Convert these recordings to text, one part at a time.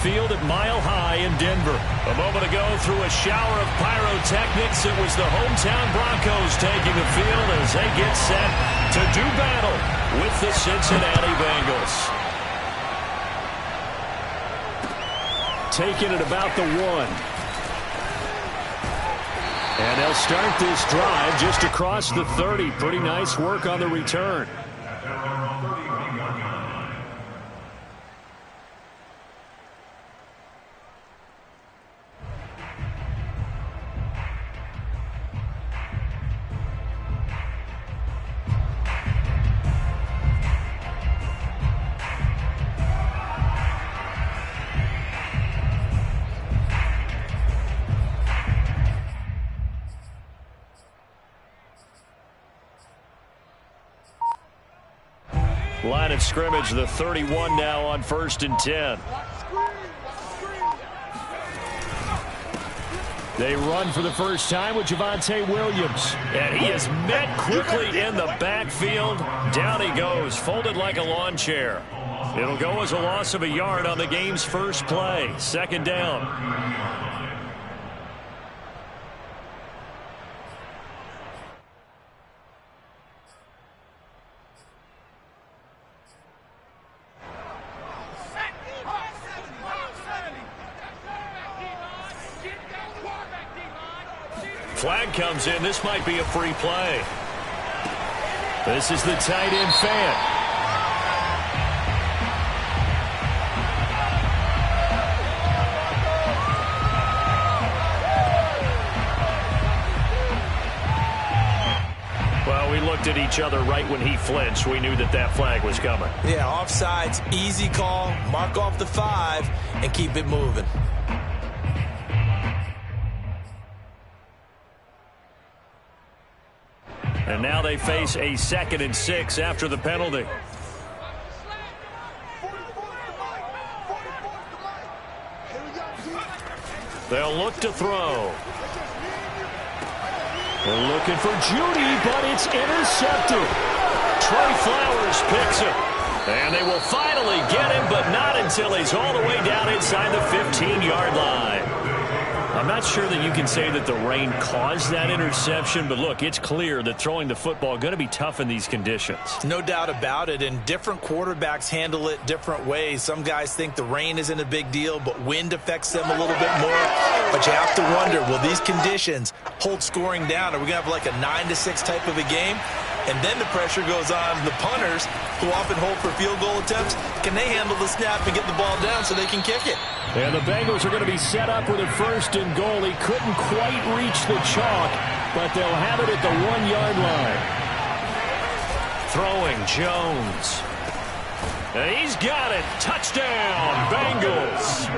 Field at Mile High in Denver. A moment ago, through a shower of pyrotechnics, it was the hometown Broncos taking the field as they get set to do battle with the Cincinnati Bengals. Taking it about the 1. And they'll start this drive just across the 30. Pretty nice work on the return. Line of scrimmage, the 31 now on 1st and 10. They run for the first time with Javonte Williams. And he is met quickly in the backfield. Down he goes, folded like a lawn chair. It'll go as a loss of a yard on the game's first play. 2nd down. Flag comes in. This might be a free play. This is the tight end fan. Well, we looked at each other right when he flinched. We knew that that flag was coming. Yeah, offsides, easy call. Mark off the 5 and keep it moving. And now they face a 2nd and 6 after the penalty. They'll look to throw. They're looking for Judy, but it's intercepted. Trey Flowers picks him. And they will finally get him, but not until he's all the way down inside the 15-yard line. I'm not sure that you can say that the rain caused that interception, but look, it's clear that throwing the football going to be tough in these conditions. No doubt about it, and different quarterbacks handle it different ways. Some guys think the rain isn't a big deal, but wind affects them a little bit more. But you have to wonder, will these conditions hold scoring down? Are we going to have like a 9-6 type of a game? And then the pressure goes on the punters, who often hold for field goal attempts. Can they handle the snap and get the ball down so they can kick it? And the Bengals are going to be set up with a 1st and goal. He couldn't quite reach the chalk, but they'll have it at the 1-yard line. Throwing Jones. And he's got it. Touchdown, Bengals.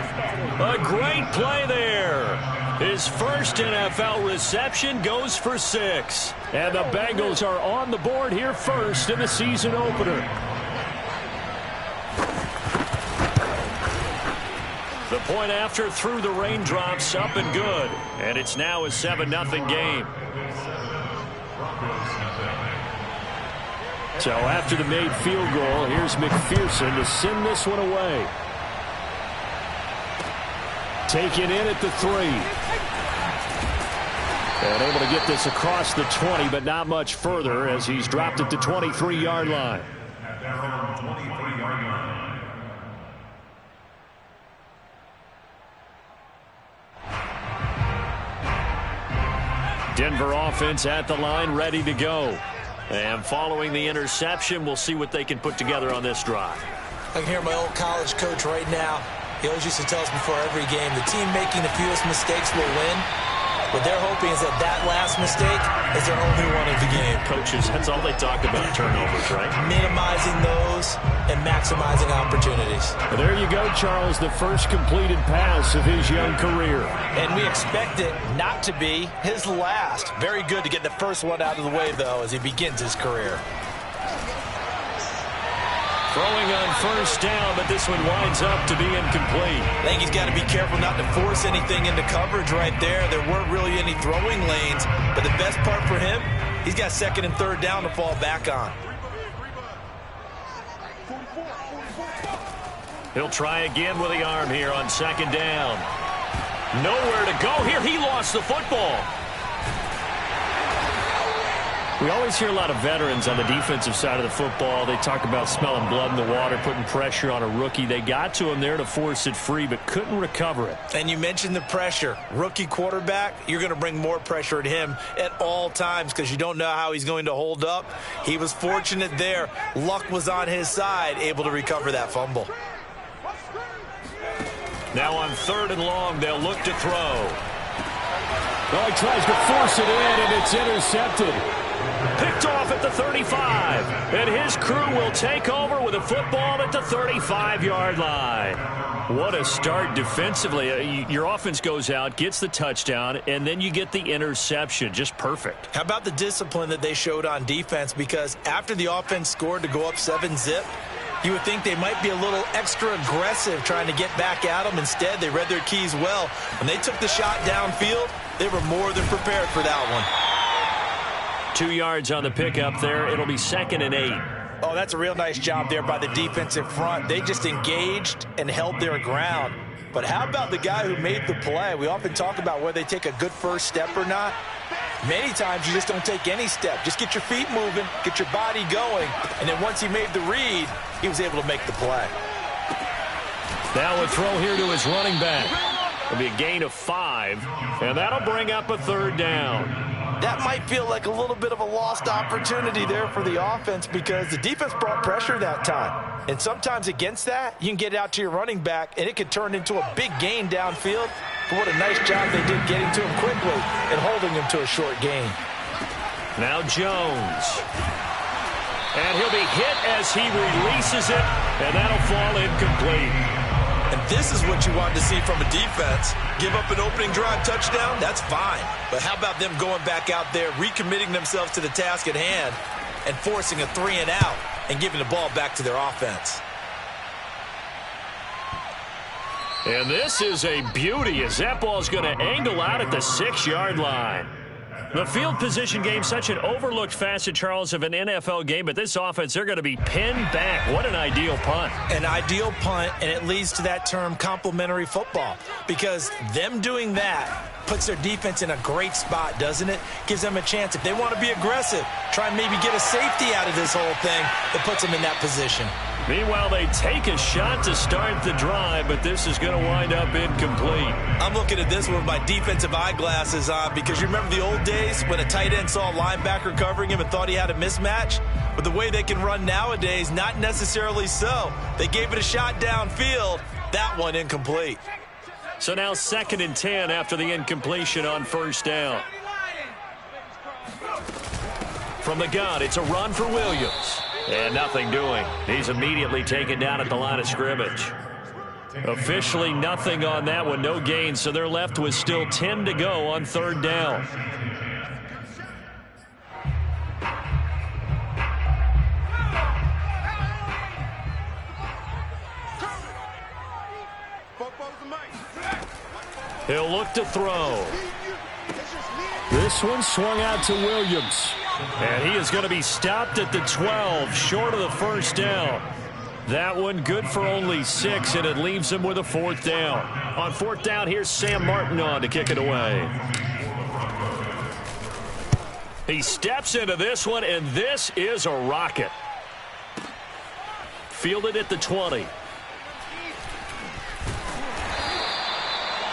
A great play there. His first NFL reception goes for 6. And the Bengals are on the board here first in the season opener. The point after through the raindrops, up and good. And it's now a 7-0 game. So after the made field goal, here's McPherson to send this one away. Taken in at the 3. And able to get this across the 20, but not much further as he's dropped it to 23-yard line. Denver offense at the line, ready to go. And following the interception, we'll see what they can put together on this drive. I can hear my old college coach right now. He always used to tell us before every game, the team making the fewest mistakes will win. What they're hoping is that last mistake is their only one of the game. Coaches, that's all they talk about, turnovers, right? Minimizing those and maximizing opportunities. Well, there you go, Charles, the first completed pass of his young career. And we expect it not to be his last. Very good to get the first one out of the way, though, as he begins his career. Throwing on first down, but this one winds up to be incomplete. I think he's got to be careful not to force anything into coverage right there. There weren't really any throwing lanes, but the best part for him, he's got 2nd and 3rd down to fall back on. He'll try again with the arm here on second down. Nowhere to go here. He lost the football. We always hear a lot of veterans on the defensive side of the football. They talk about smelling blood in the water, putting pressure on a rookie. They got to him there to force it free, but couldn't recover it. And you mentioned the pressure. Rookie quarterback, you're going to bring more pressure at him at all times because you don't know how he's going to hold up. He was fortunate there. Luck was on his side, able to recover that fumble. Now on 3rd and long, they'll look to throw. Oh, he tries to force it in, and it's intercepted. Picked off at the 35, and his crew will take over with a football at the 35-yard line. What a start defensively. Your offense goes out, gets the touchdown, and then you get the interception. Just perfect. How about the discipline that they showed on defense? Because after the offense scored to go up 7-zip, you would think they might be a little extra aggressive trying to get back at them. Instead, they read their keys well. When they took the shot downfield, they were more than prepared for that one. 2 yards on the pickup there. It'll be 2nd and 8. Oh, that's a real nice job there by the defensive front. They just engaged and held their ground. But how about the guy who made the play? We often talk about whether they take a good first step or not. Many times you just don't take any step. Just get your feet moving, get your body going, and then once he made the read, he was able to make the play. Now a throw here to his running back. It'll be a gain of 5, and that'll bring up a 3rd down. That might feel like a little bit of a lost opportunity there for the offense because the defense brought pressure that time. And sometimes against that, you can get it out to your running back, and it could turn into a big gain downfield. But what a nice job they did getting to him quickly and holding him to a short gain. Now Jones. And he'll be hit as he releases it, and that'll fall incomplete. And this is what you want to see from a defense. Give up an opening drive touchdown, that's fine. But how about them going back out there, recommitting themselves to the task at hand, and forcing a 3-and-out and giving the ball back to their offense? And this is a beauty as that ball's going to angle out at the 6-yard line. The field position game, such an overlooked facet, Charles, of an NFL game, but this offense, they're going to be pinned back. What an ideal punt. An ideal punt, and it leads to that term complementary football, because them doing that puts their defense in a great spot, doesn't it? Gives them a chance. If they want to be aggressive, try and maybe get a safety out of this whole thing, that puts them in that position. Meanwhile, they take a shot to start the drive, but this is going to wind up incomplete. I'm looking at this with my defensive eyeglasses on because you remember the old days when a tight end saw a linebacker covering him and thought he had a mismatch? But the way they can run nowadays, not necessarily so. They gave it a shot downfield. That one incomplete. So now 2nd and 10 after the incompletion on 1st down. From the gun, it's a run for Williams. And nothing doing. He's immediately taken down at the line of scrimmage. Officially nothing on that one, no gain, so they're left with still 10 to go on 3rd down. He'll look to throw. This one swung out to Williams. And he is going to be stopped at the 12, short of the 1st down. That one good for only 6, and it leaves him with a 4th down. On 4th down, here's Sam Martin on to kick it away. He steps into this one, and this is a rocket. Fielded at the 20.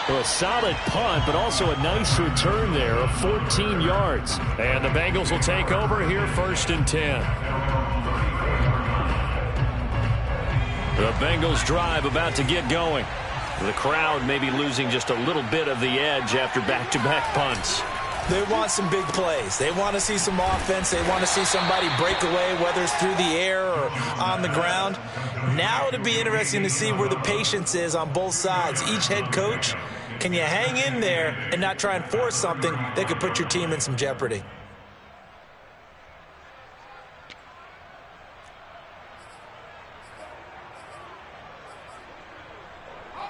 Well, a solid punt, but also a nice return there of 14 yards. And the Bengals will take over here 1st and 10. The Bengals drive about to get going. The crowd may be losing just a little bit of the edge after back-to-back punts. They want some big plays. They want to see some offense. They want to see somebody break away, whether it's through the air or on the ground. Now it'll be interesting to see where the patience is on both sides. Each head coach, can you hang in there and not try and force something that could put your team in some jeopardy?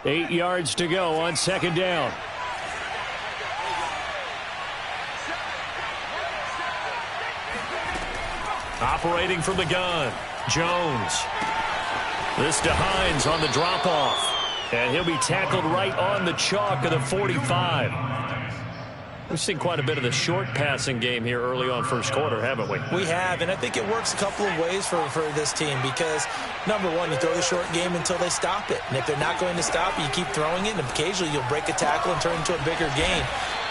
Eight yards to go on 2nd down. Operating from the gun, Jones. This to Hines on the drop-off. And he'll be tackled right on the chalk of the 45. We've seen quite a bit of the short passing game here early on first quarter, haven't we? We have, and I think it works a couple of ways for this team because, number one, you throw the short game until they stop it. And if they're not going to stop it, you keep throwing it, and occasionally you'll break a tackle and turn it into a bigger gain.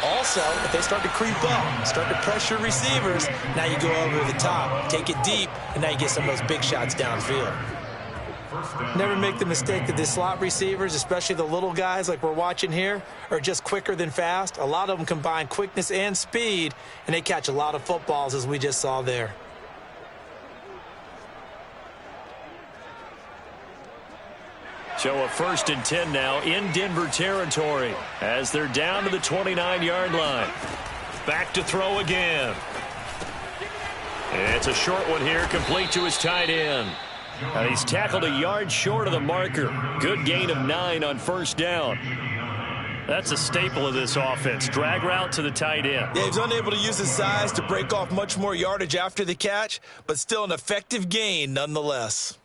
Also, if they start to creep up, start to pressure receivers, now you go over the top, take it deep, and now you get some of those big shots downfield. Never make the mistake that the slot receivers, especially the little guys like we're watching here, are just quicker than fast. A lot of them combine quickness and speed, and they catch a lot of footballs, as we just saw there. So a 1st and 10 now in Denver territory as they're down to the 29-yard line. Back to throw again. It's a short one here, complete to his tight end. And he's tackled a yard short of the marker. Good gain of 9 on 1st down. That's a staple of this offense. Drag route to the tight end. Yeah, he's unable to use his size to break off much more yardage after the catch, but still an effective gain nonetheless.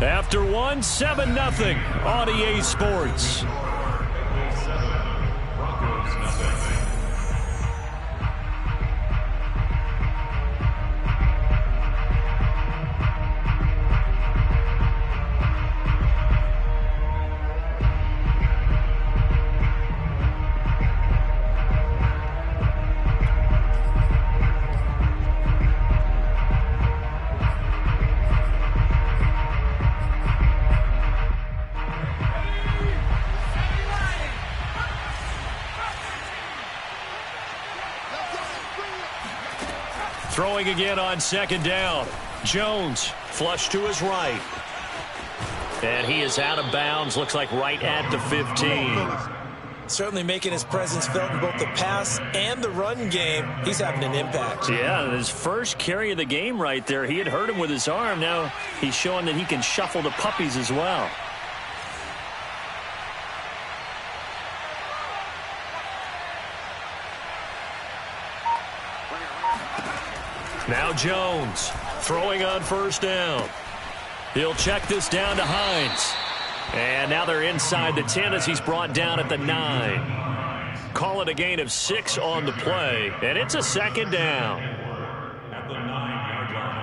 After one, 7-0 on EA Sports. Throwing again on 2nd down. Jones flush to his right. And he is out of bounds. Looks like right at the 15. Certainly making his presence felt in both the pass and the run game. He's having an impact. Yeah, his first carry of the game right there. He had hurt him with his arm. Now he's showing that he can shuffle the puppies as well. Now Jones throwing on 1st down. He'll check this down to Hines. And now they're inside the 10 as he's brought down at the 9. Call it a gain of 6 on the play. And it's a 2nd down. At the 9-yard line.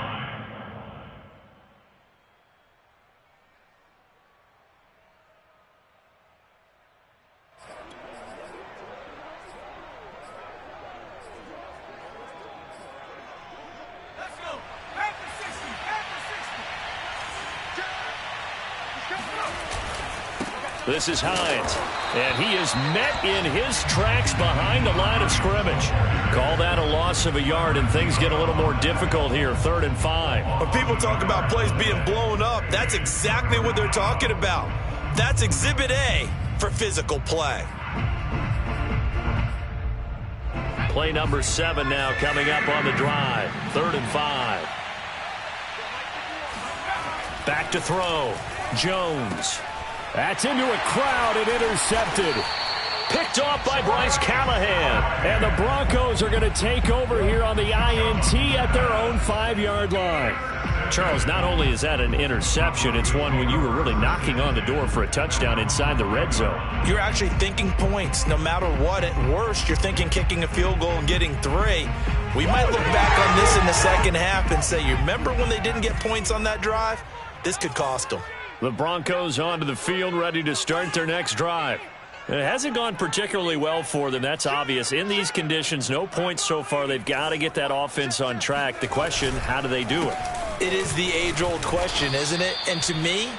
This is Hines, and he is met in his tracks behind the line of scrimmage. Call that a loss of a yard, and things get a little more difficult here, 3rd and 5. When people talk about plays being blown up, that's exactly what they're talking about. That's Exhibit A for physical play. Play number 7 now coming up on the drive, 3rd and 5. Back to throw, Jones. That's into a crowd and intercepted. Picked off by Bryce Callahan. And the Broncos are going to take over here on the INT at their own 5-yard line. Charles, not only is that an interception, it's one when you were really knocking on the door for a touchdown inside the red zone. You're actually thinking points no matter what. At worst, you're thinking kicking a field goal and getting 3. We might look back on this in the second half and say, you remember when they didn't get points on that drive? This could cost them. The Broncos onto the field, ready to start their next drive. It hasn't gone particularly well for them. That's obvious. In these conditions, no points so far. They've got to get that offense on track. The question, how do they do it? It is the age-old question, isn't it? And to me,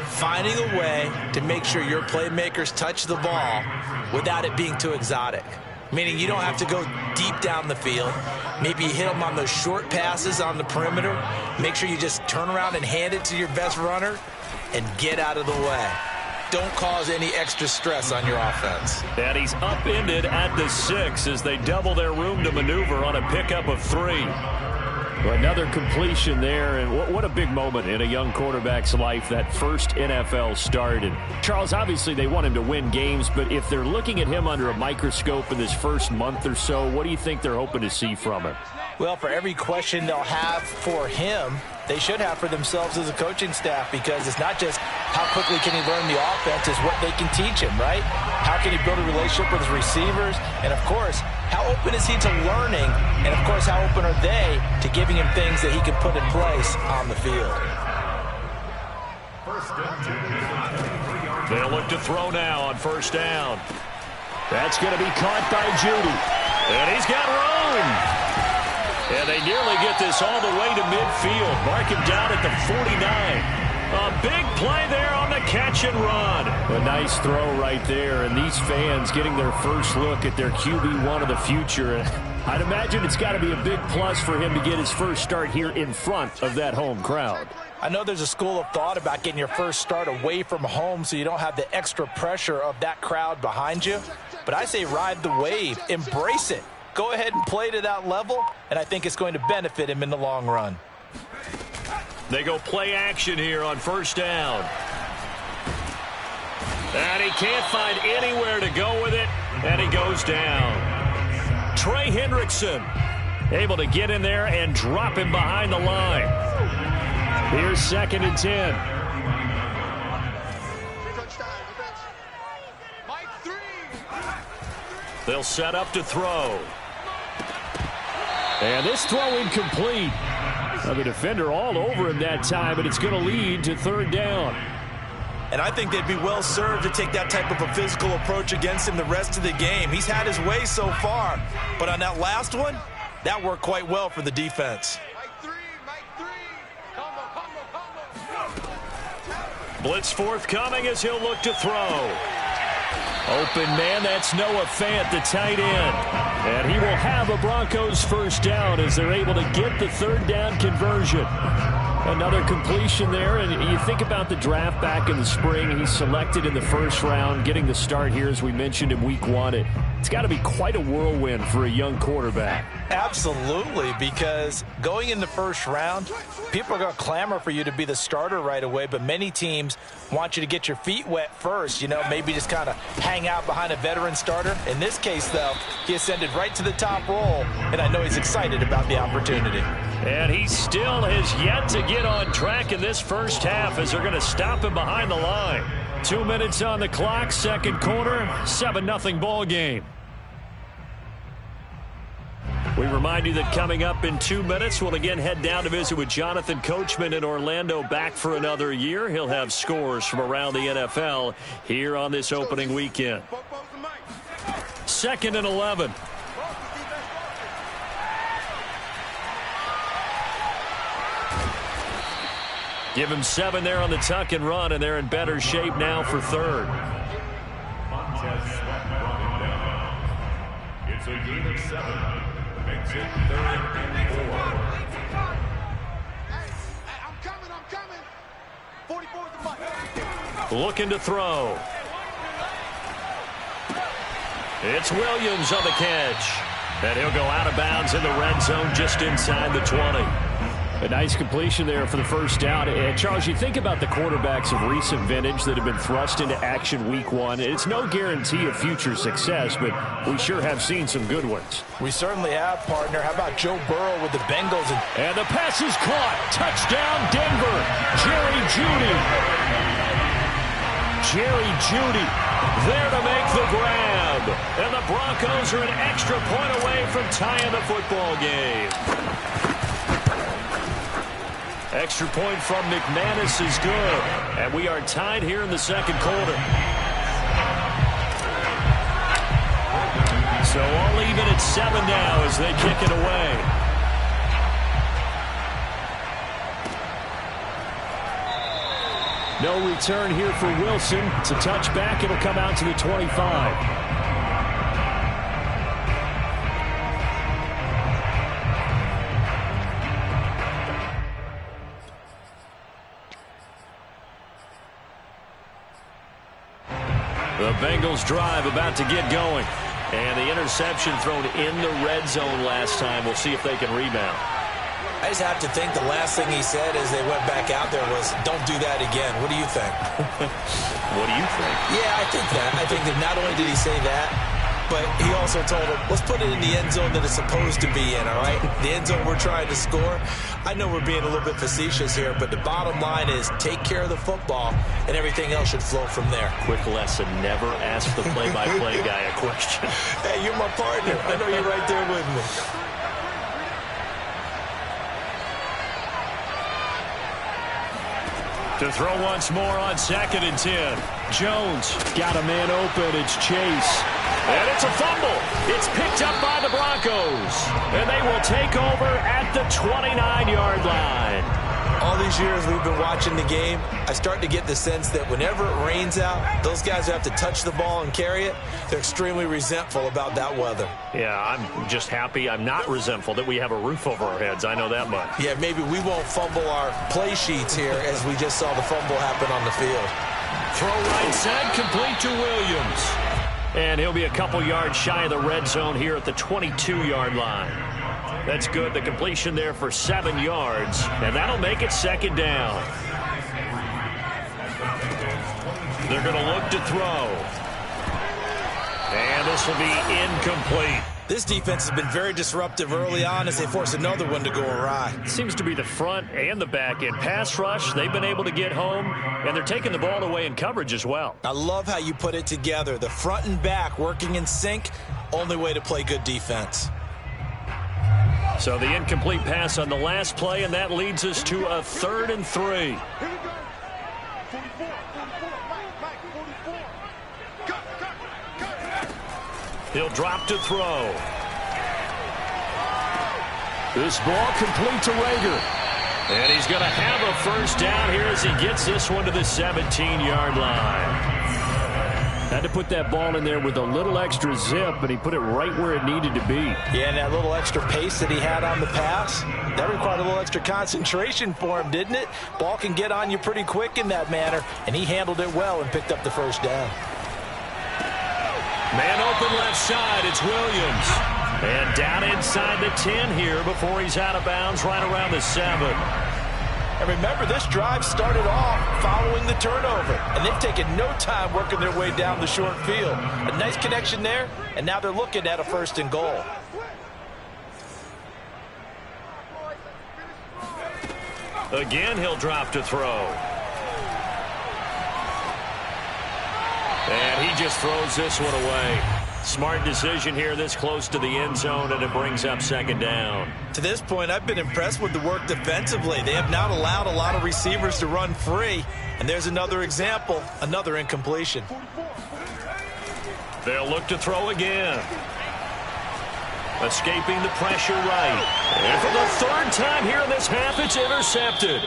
finding a way to make sure your playmakers touch the ball without it being too exotic. Meaning you don't have to go deep down the field. Maybe you hit them on those short passes on the perimeter. Make sure you just turn around and hand it to your best runner and get out of the way. Don't cause any extra stress on your offense. And he's upended at the 6 as they double their room to maneuver on a pickup of 3. Another completion there, and what a big moment in a young quarterback's life, that first NFL start. And Charles, obviously they want him to win games, but if they're looking at him under a microscope in this first month or so, what do you think they're hoping to see from him? Well, for every question they'll have for him, they should have for themselves as a coaching staff, because it's not just how quickly can he learn the offense, it's what they can teach him, right? How can he build a relationship with his receivers? And, of course, how open is he to learning? And, of course, how open are they to giving him things that he can put in place on the field? They'll look to throw now on first down. That's going to be caught by Judy. And he's got room. And they nearly get this all the way to midfield. Mark him down at the 49. A big play there on the catch and run. A nice throw right there. And these fans getting their first look at their QB1 of the future. I'd imagine it's got to be a big plus for him to get his first start here in front of that home crowd. I know there's a school of thought about getting your first start away from home so you don't have the extra pressure of that crowd behind you. But I say ride the wave. Embrace it. Go ahead and play to that level, and I think it's going to benefit him in the long run. They go play action here on first down. And he can't find anywhere to go with it, and he goes down. Trey Hendrickson able to get in there and drop him behind the line. Here's 2nd and 10. They'll set up to throw. And this throw incomplete. Now the defender all over him that time, but it's going to lead to 3rd down. And I think they'd be well served to take that type of a physical approach against him the rest of the game. He's had his way so far, but on that last one, that worked quite well for the defense. Blitz forthcoming as he'll look to throw. Open man, that's Noah Fant, the tight end. And he will have a Broncos first down as they're able to get the 3rd down conversion. Another completion there, and you think about the draft back in the spring. He's selected in the 1st round, getting the start here, as we mentioned, in week 1. It's got to be quite a whirlwind for a young quarterback. Absolutely, because going in the 1st round, people are going to clamor for you to be the starter right away, but many teams want you to get your feet wet first, maybe just kind of hang out behind a veteran starter. In this case, though, he ascended right to the top role, and I know he's excited about the opportunity. And he still has yet to get on track in this first half as they're going to stop him behind the line. 2 minutes on the clock, 2nd quarter, 7-0 ball game. We remind you that coming up in 2 minutes, we'll again head down to visit with Jonathan Coachman in Orlando, back for another year. He'll have scores from around the NFL here on this opening weekend. 2nd and 11. Give him 7 there on the tuck and run, and they're in better shape now for 3rd. It's a gain of 7. Makes it 3rd and 4. I'm coming. 44 is the mark. Looking to throw. It's Williams on the catch. And he'll go out of bounds in the red zone just inside the 20. A nice completion there for the first down. And Charles, you think about the quarterbacks of recent vintage that have been thrust into action week 1. It's no guarantee of future success, but we sure have seen some good ones. We certainly have, partner. How about Joe Burrow with the Bengals? And the pass is caught. Touchdown, Denver. Jerry Jeudy. Jerry Jeudy there to make the grab. And the Broncos are an extra point away from tying the football game. Extra point from McManus is good. And we are tied here in the 2nd quarter. So all even at 7 now as they kick it away. No return here for Wilson. It's a touchback. It'll come out to the 25. The Bengals drive about to get going. And the interception thrown in the red zone last time. We'll see if they can rebound. I just have to think the last thing he said as they went back out there was, don't do that again. What do you think? What do you think? Yeah, I think that. I think that not only did he say that, but he also told him, let's put it in the end zone that it's supposed to be in, all right? The end zone we're trying to score. I know we're being a little bit facetious here, but the bottom line is take care of the football, and everything else should flow from there. Quick lesson, never ask the play-by-play guy a question. Hey, you're my partner. I know you're right there with me. To throw once more on 2nd and 10. Jones got a man open. It's Chase. And it's a fumble. It's picked up by the Broncos. And they will take over at the 29-yard line. All these years we've been watching the game, I start to get the sense that whenever it rains out, those guys who have to touch the ball and carry it, they're extremely resentful about that weather. Yeah, I'm just happy I'm not resentful that we have a roof over our heads. I know that much. Yeah, maybe we won't fumble our play sheets here as we just saw the fumble happen on the field. Throw right side, complete to Williams. And he'll be a couple yards shy of the red zone here at the 22-yard line. That's good. The completion there for 7 yards. And that'll make it 2nd down. They're going to look to throw. And this will be incomplete. This defense has been very disruptive early on as they force another one to go awry. Seems to be the front and the back end. Pass rush, they've been able to get home, and they're taking the ball away in coverage as well. I love how you put it together. The front and back working in sync, only way to play good defense. So the incomplete pass on the last play, and that leads us to a 3rd and 3. He'll drop to throw. This ball complete to Rager. And he's going to have a first down here as he gets this one to the 17-yard line. Had to put that ball in there with a little extra zip, but he put it right where it needed to be. Yeah, and that little extra pace that he had on the pass, that required a little extra concentration for him, didn't it? Ball can get on you pretty quick in that manner, and he handled it well and picked up the first down. Man open left side, it's Williams. And down inside the 10 here before he's out of bounds right around the 7. And remember, this drive started off following the turnover, and they've taken no time working their way down the short field. A nice connection there, and now they're looking at a 1st and goal. Again, he'll drop to throw. And he just throws this one away. Smart decision here this close to the end zone, and it brings up 2nd down. To this point, I've been impressed with the work defensively. They have not allowed a lot of receivers to run free. And there's another example, another incompletion. They'll look to throw again. Escaping the pressure right. And for the 3rd time here in this half, it's intercepted.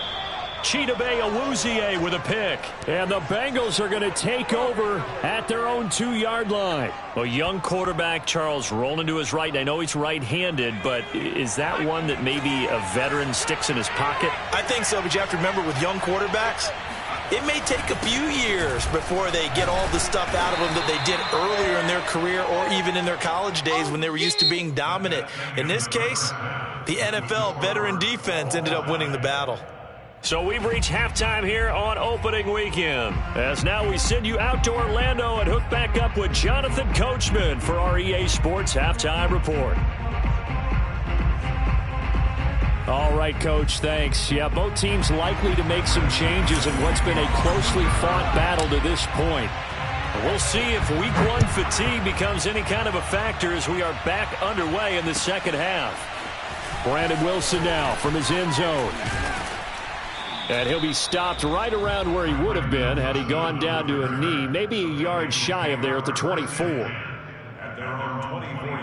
Chidobe Awuzie with a pick. And the Bengals are going to take over at their own 2-yard line. A young quarterback, Charles, rolling to his right. And I know he's right-handed, but is that one that maybe a veteran sticks in his pocket? I think so, but you have to remember with young quarterbacks, it may take a few years before they get all the stuff out of them that they did earlier in their career or even in their college days when they were used to being dominant. In this case, the NFL veteran defense ended up winning the battle. So we've reached halftime here on opening weekend. As now we send you out to Orlando and hook back up with Jonathan Coachman for our EA Sports Halftime Report. All right, Coach, thanks. Yeah, both teams likely to make some changes in what's been a closely fought battle to this point. We'll see if Week 1 fatigue becomes any kind of a factor as we are back underway in the 2nd half. Brandon Wilson now from his end zone. And he'll be stopped right around where he would have been had he gone down to a knee, maybe a yard shy of there at the 24. At their own 24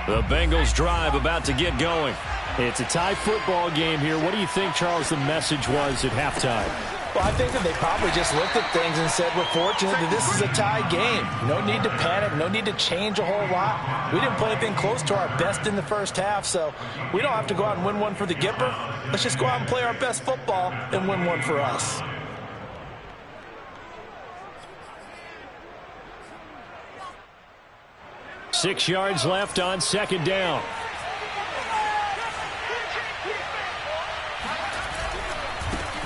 The Bengals drive about to get going. It's a tie football game here. What do you think, Charles, the message was at halftime? Well, I think that they probably just looked at things and said, we're fortunate that this is a tie game. No need to panic. No need to change a whole lot. We didn't play anything close to our best in the first half, so we don't have to go out and win one for the Gipper. Let's just go out and play our best football and win one for us. Six yards left on second down.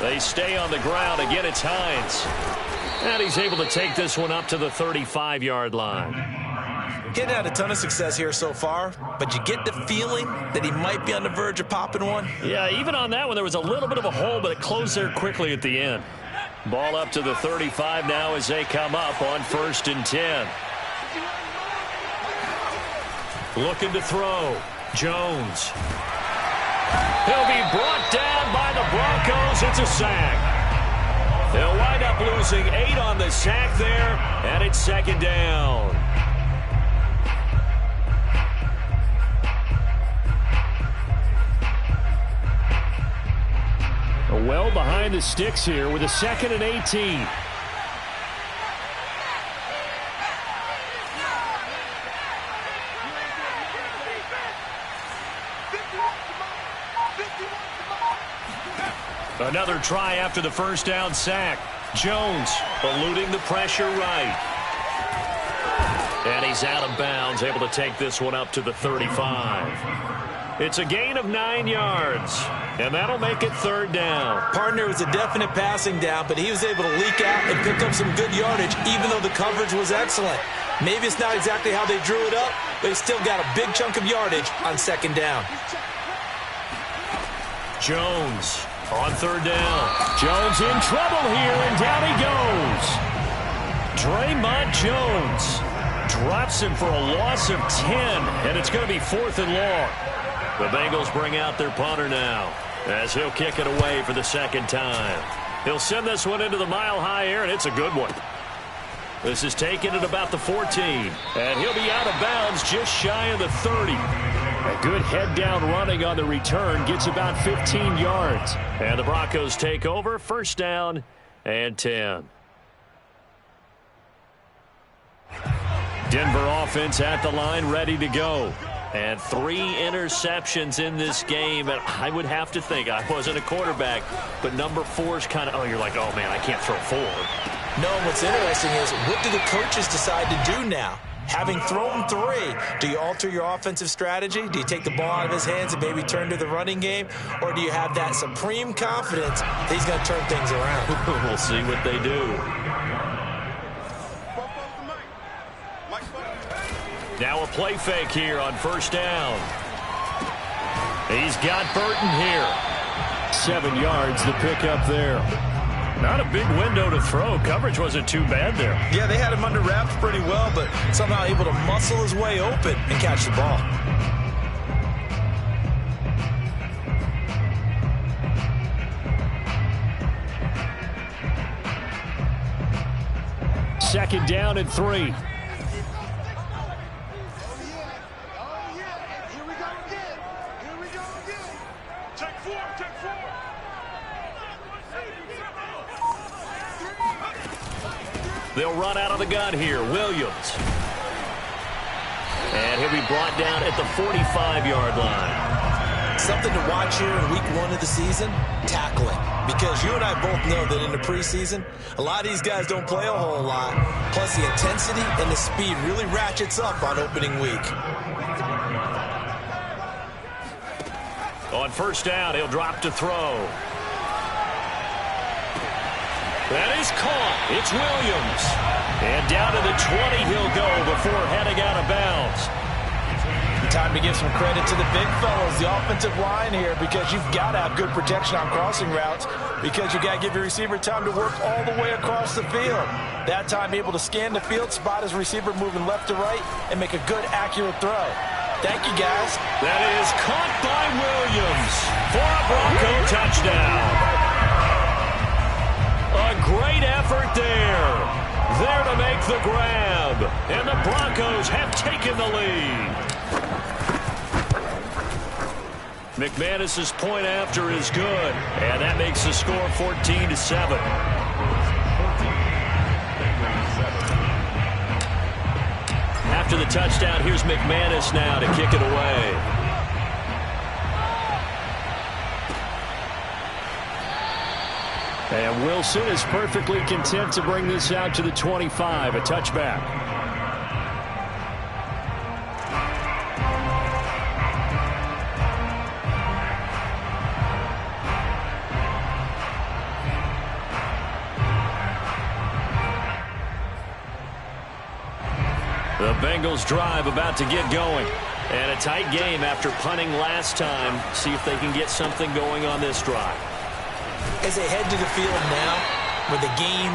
They stay on the ground. Again, it's Hines. And he's able to take this one up to the 35-yard line. Getting had a ton of success here so far, but you get the feeling that he might be on the verge of popping one. Yeah, even on that one, there was a little bit of a hole, but it closed there quickly at the end. Ball up to the 35 now as they come up on 1st and 10. Looking to throw. Jones. He'll be brought down by the Broncos. It's a sack. They'll wind up losing 8 on the sack there, and it's second down. Well behind the sticks here with a 2nd and 18. Another try after the first down sack. Jones eluding the pressure right. And he's out of bounds, able to take this one up to the 35. It's a gain of 9 yards, and that'll make it 3rd down. Partner was a definite passing down, but he was able to leak out and pick up some good yardage, even though the coverage was excellent. Maybe it's not exactly how they drew it up, but he still got a big chunk of yardage on 2nd down. Jones on 3rd down. Jones in trouble here, and down he goes. Draymond Jones drops him for a loss of 10, and it's going to be 4th and long. The Bengals bring out their punter now as he'll kick it away for the 2nd time. He'll send this one into the mile-high air, and it's a good one. This is taken at about the 14, and he'll be out of bounds just shy of the 30. A good head-down running on the return gets about 15 yards. And the Broncos take over, 1st down and 10. Denver offense at the line, ready to go. And 3 interceptions in this game. And I would have to think, I wasn't a quarterback, but number 4 is kind of, you're like, oh, man, I can't throw 4. No, what's interesting is, what do the coaches decide to do now? Having thrown 3, do you alter your offensive strategy? Do you take the ball out of his hands and maybe turn to the running game? Or do you have that supreme confidence that he's going to turn things around? We'll see what they do. Now a play fake here on 1st down. He's got Burton here. 7 yards, the pickup there. Not a big window to throw. Coverage wasn't too bad there. Yeah, they had him under wraps pretty well, but somehow able to muscle his way open and catch the ball. Second down and 3. They'll run out of the gun here. Williams. And he'll be brought down at the 45-yard line. Something to watch here in week 1 of the season, tackling. Because you and I both know that in the preseason, a lot of these guys don't play a whole lot. Plus the intensity and the speed really ratchets up on opening week. On 1st down, he'll drop to throw. That is caught. It's Williams. And down to the 20 he'll go before heading out of bounds. Time to give some credit to the big fellas, the offensive line here, because you've got to have good protection on crossing routes, because you got to give your receiver time to work all the way across the field. That time able to scan the field, spot his receiver moving left to right, and make a good, accurate throw. Thank you, guys. That is caught by Williams for a Bronco touchdown. A great effort there. There to make the grab. And the Broncos have taken the lead. McManus's point after is good, and that makes the score 14-7. After the touchdown, here's McManus now to kick it away. And Wilson is perfectly content to bring this out to the 25, a touchback. The Bengals drive about to get going. And a tight game after punting last time. See if they can get something going on this drive. As they head to the field now, with the game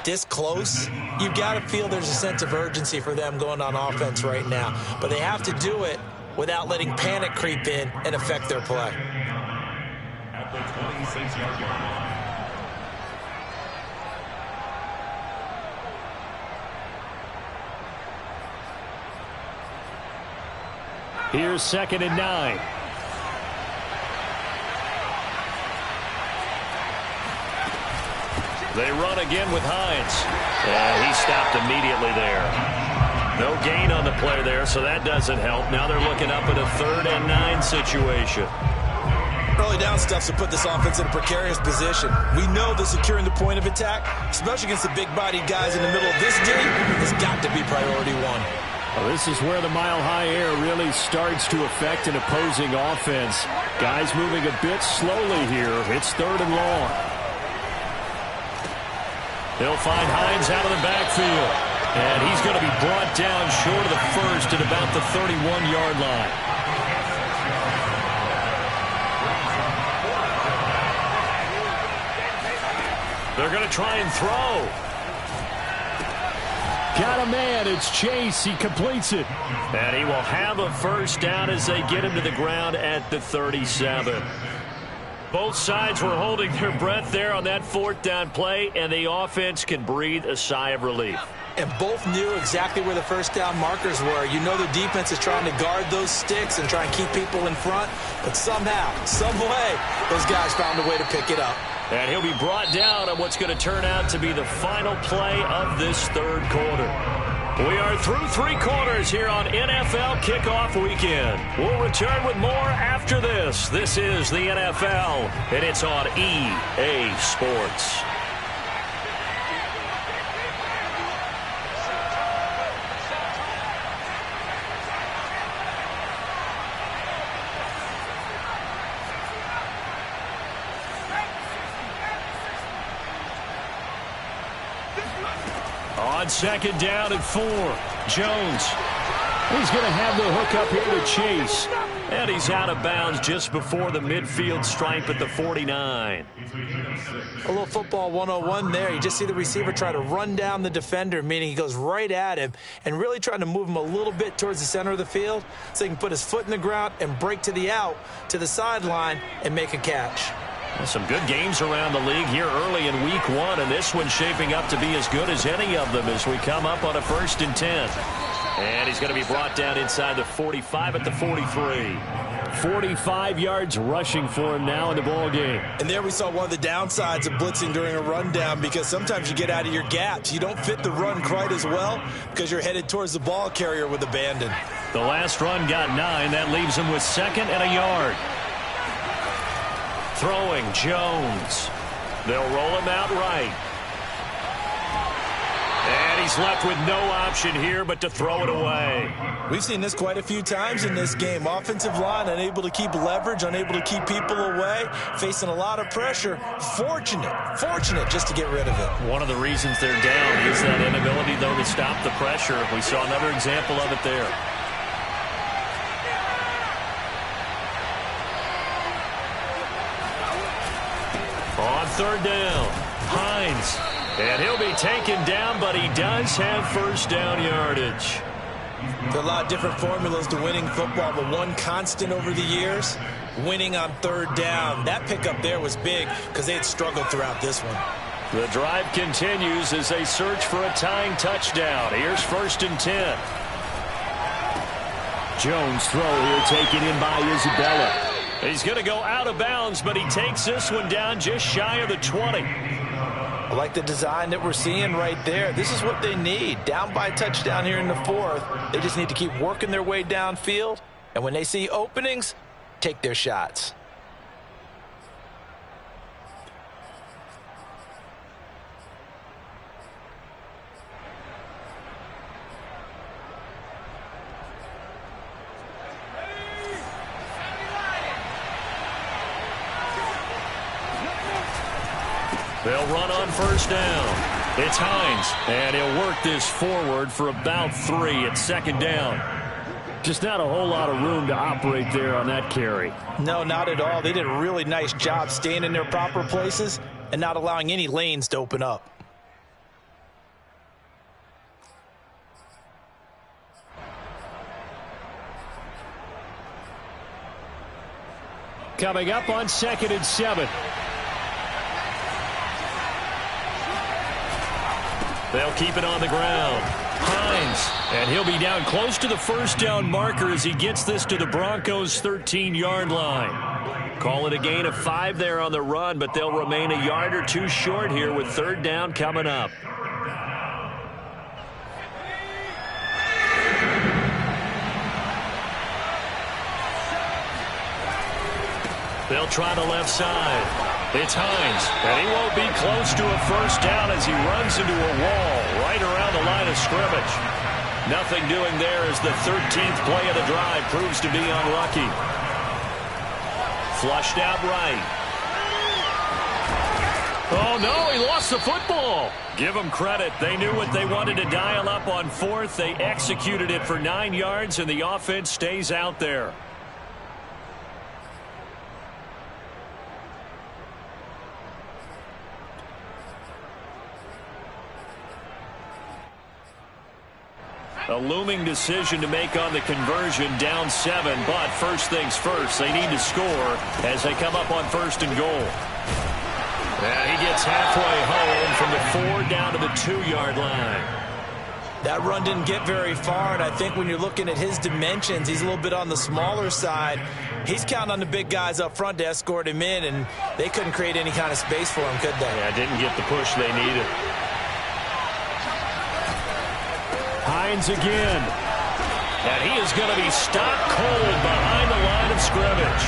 this close, you've got to feel there's a sense of urgency for them going on offense right now. But they have to do it without letting panic creep in and affect their play. At the 26-yard line. Here's 2nd and 9. They run again with Hines. And he stopped immediately there. No gain on the play there, so that doesn't help. Now they're looking up at a 3rd and 9 situation. Early down stuffs to put this offense in a precarious position. We know that securing the point of attack, especially against the big-bodied guys in the middle of this ditty, has got to be priority one. Well, this is where the mile-high air really starts to affect an opposing offense. Guys moving a bit slowly here. It's 3rd and long. They'll find Hines out of the backfield. And he's going to be brought down short of the first at about the 31-yard line. They're going to try and throw. Got a man. It's Chase. He completes it. And he will have a first down as they get him to the ground at the 37. Both sides were holding their breath there on that 4th down play, and the offense can breathe a sigh of relief. And both knew exactly where the first down markers were. You know the defense is trying to guard those sticks and try and keep people in front, but somehow, some way, those guys found a way to pick it up. And he'll be brought down on what's going to turn out to be the final play of this 3rd quarter. We are through 3 quarters here on NFL Kickoff Weekend. We'll return with more after this. This is the NFL, and it's on EA Sports. On 2nd down and 4, Jones. He's going to have the hook up here to Chase. And he's out of bounds just before the midfield stripe at the 49. A little football 101 there. You just see the receiver try to run down the defender, meaning he goes right at him and really trying to move him a little bit towards the center of the field so he can put his foot in the ground and break to the out, to the sideline, and make a catch. Some good games around the league here early in week 1, and this one's shaping up to be as good as any of them as we come up on a 1st and 10. And he's going to be brought down inside the 45 at the 43. 45 yards rushing for him now in the ball game. And there we saw one of the downsides of blitzing during a rundown, because sometimes you get out of your gaps. You don't fit the run quite as well because you're headed towards the ball carrier with abandon. The last run got 9. That leaves him with 2nd and a yard. Throwing, Jones. They'll roll him out right. And he's left with no option here but to throw it away. We've seen this quite a few times in this game. Offensive line unable to keep leverage, unable to keep people away, facing a lot of pressure. Fortunate just to get rid of it. One of the reasons they're down is that inability, though, to stop the pressure. We saw another example of it there. On 3rd down, Hines. And he'll be taken down, but he does have first down yardage. There are a lot of different formulas to winning football, but one constant over the years, winning on 3rd down. That pickup there was big because they had struggled throughout this one. The drive continues as they search for a tying touchdown. Here's 1st and 10. Jones throw here taken in by Isabella. He's going to go out of bounds, but he takes this one down just shy of the 20. I like the design that we're seeing right there. This is what they need. Down by a touchdown here in the fourth. They just need to keep working their way downfield. And when they see openings, take their shots. They'll run on first down. It's Hines, and he'll work this forward for about 3 at second down. Just not a whole lot of room to operate there on that carry. No, not at all. They did a really nice job staying in their proper places and not allowing any lanes to open up. Coming up on 2nd and 7. They'll keep it on the ground. Hines, and he'll be down close to the first down marker as he gets this to the Broncos' 13-yard line. Call it a gain of 5 there on the run, but they'll remain a yard or 2 short here with third down coming up. They'll try the left side. It's Hines, and he won't be close to a first down as he runs into a wall right around the line of scrimmage. Nothing doing there as the 13th play of the drive proves to be unlucky. Flushed out right. Oh, no, he lost the football. Give them credit. They knew what they wanted to dial up on 4th. They executed it for 9 yards, and the offense stays out there. A looming decision to make on the conversion, down 7, but first things first, they need to score as they come up on 1st and goal. And he gets halfway home from the 4 down to the 2-yard line. That run didn't get very far, and I think when you're looking at his dimensions, he's a little bit on the smaller side. He's counting on the big guys up front to escort him in, and they couldn't create any kind of space for him, could they? Yeah, didn't get the push they needed. Hines again. And he is going to be stopped cold behind the line of scrimmage.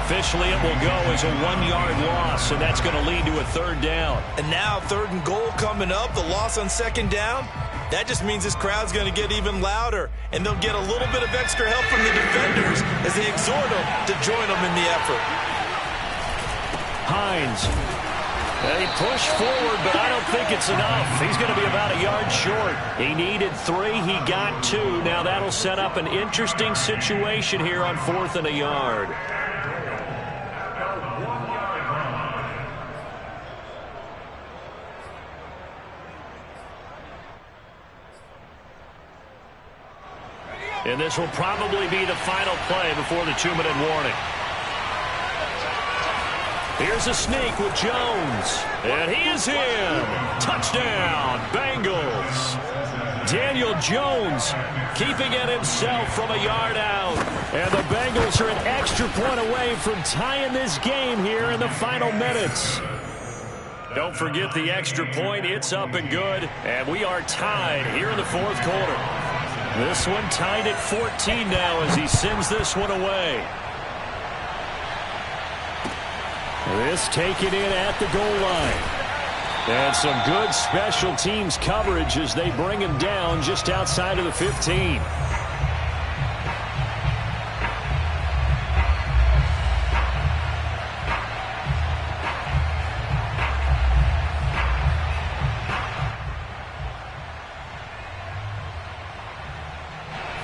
Officially, it will go as a 1-yard loss, and that's going to lead to a third down. And now 3rd and goal coming up, the loss on 2nd down. That just means this crowd's going to get even louder, and they'll get a little bit of extra help from the defenders as they exhort them to join them in the effort. Hines. They push forward, but I don't think it's enough. He's going to be about a yard short. He needed 3. He got 2. Now that'll set up an interesting situation here on 4th and a yard. And this will probably be the final play before the 2-minute warning. Here's a sneak with Jones. And he is in. Touchdown, Bengals. Daniel Jones keeping it himself from a yard out. And the Bengals are an extra point away from tying this game here in the final minutes. Don't forget the extra point. It's up and good. And we are tied here in the 4th quarter. This one tied at 14 now as he sends this one away. This taken in at the goal line. And some good special teams coverage as they bring him down just outside of the 15.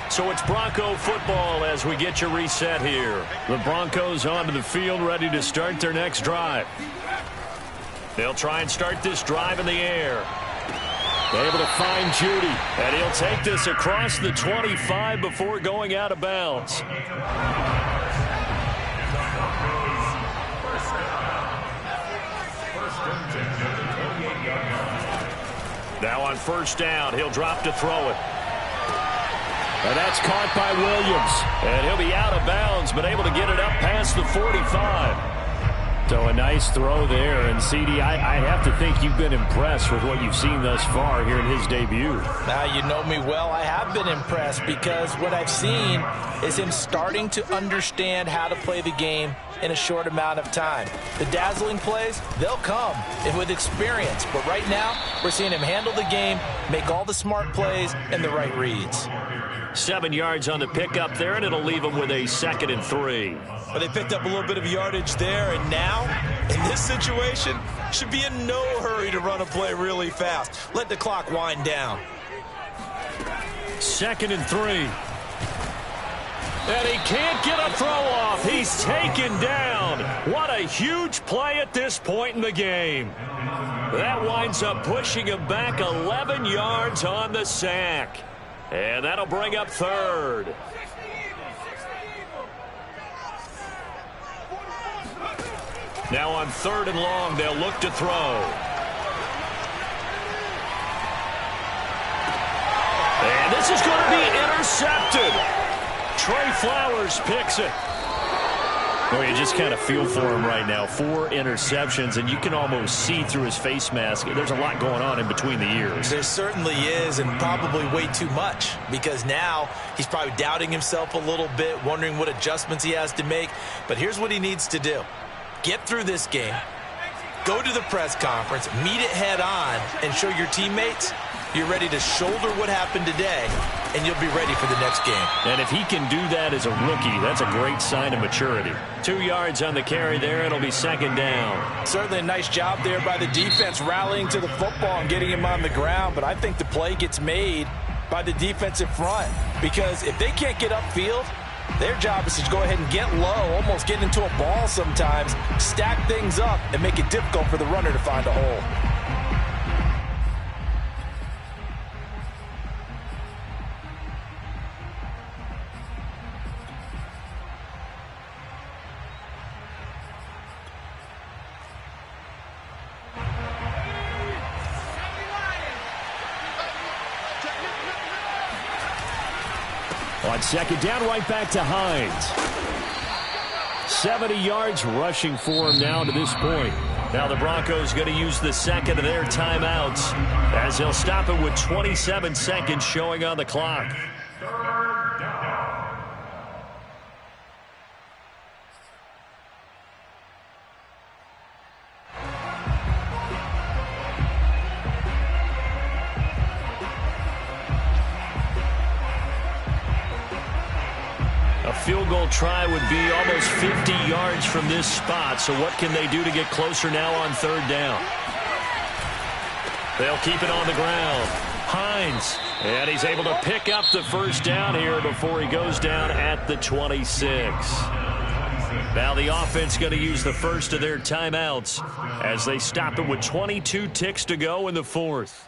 So it's Bronco football as we get you reset here. The Broncos onto the field ready to start their next drive. They'll try and start this drive in the air. Able to find Judy. And he'll take this across the 25 before going out of bounds. Now on first down, he'll drop to throw it. And that's caught by Williams. And he'll be out of bounds, but able to get it up past the 45. So a nice throw there. And, CD, I have to think you've been impressed with what you've seen thus far here in his debut. Now, you know me well. I have been impressed because what I've seen is him starting to understand how to play the game in a short amount of time. The dazzling plays, they'll come and with experience. But right now, we're seeing him handle the game, make all the smart plays and the right reads. 7 yards on the pickup there, and it'll leave him with a 2nd and 3. Well, they picked up a little bit of yardage there, and now, in this situation, should be in no hurry to run a play really fast. Let the clock wind down. 2nd and 3. And he can't get a throw off. He's taken down. What a huge play at this point in the game. That winds up pushing him back 11 yards on the sack. And that'll bring up 3rd. Now on 3rd and long, they'll look to throw. And this is going to be intercepted. Trey Flowers picks it. Well, you just kind of feel for him right now. 4 interceptions, and you can almost see through his face mask. There's a lot going on in between the ears. There certainly is, and probably way too much, because now he's probably doubting himself a little bit, wondering what adjustments he has to make. But here's what he needs to do. Get through this game, go to the press conference, meet it head on, and show your teammates you're ready to shoulder what happened today, and you'll be ready for the next game. And if he can do that as a rookie, that's a great sign of maturity. 2 yards on the carry there. It'll be 2nd down. Certainly a nice job there by the defense rallying to the football and getting him on the ground, but I think the play gets made by the defensive front, because if they can't get upfield, their job is to go ahead and get low, almost get into a ball sometimes, stack things up, and make it difficult for the runner to find a hole. On 2nd down, right back to Hines. 70 yards rushing for him now to this point. Now the Broncos going to use the 2nd of their timeouts as they'll stop it with 27 seconds showing on the clock. Field goal try would be almost 50 yards from this spot. So what can they do to get closer now on 3rd down? They'll keep it on the ground. Hines. And he's able to pick up the 1st down here before he goes down at the 26. Now the offense going to use the 1st of their timeouts as they stop it with 22 ticks to go in the 4th.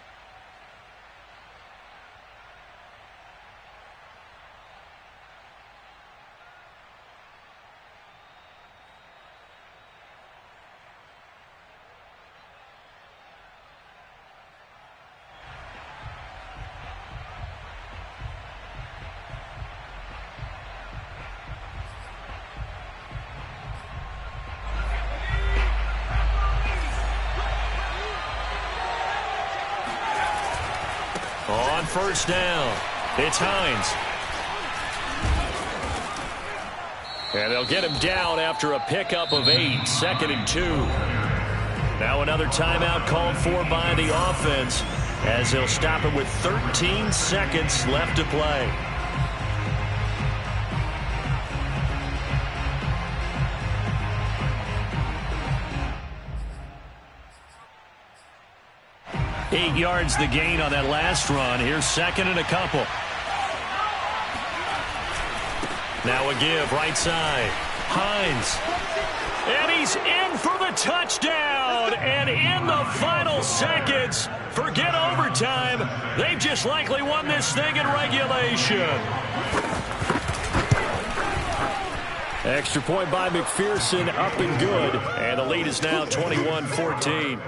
On 1st down, it's Hines. And they'll get him down after a pickup of 8, 2nd and 2. Now another timeout called for by the offense as they'll stop it with 13 seconds left to play. Eight yards the gain on that last run. Here's 2nd and a couple. Now a give right side. Hines. And he's in for the touchdown. And in the final seconds, forget overtime. They've just likely won this thing in regulation. Extra point by McPherson, up and good. And the lead is now 21-14.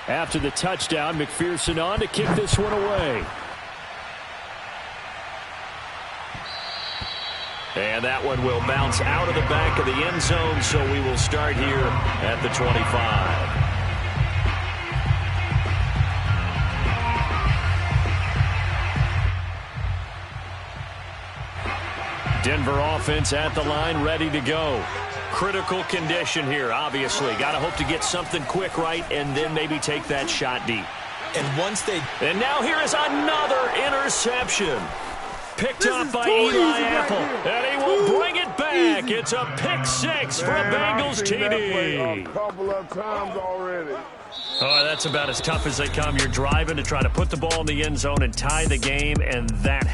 After the touchdown, McPherson on to kick this one away. And that one will bounce out of the back of the end zone, so we will start here at the 25. Denver offense at the line, ready to go. Critical condition here, obviously. Got to hope to get something quick right and then maybe take that shot deep. And now here is another interception. Picked up by Eli Apple. And he will bring it back. It's a pick six for a Bengals TD. A couple of times already. Oh, that's about as tough as they come. You're driving to try to put the ball in the end zone and tie the game, and that happens.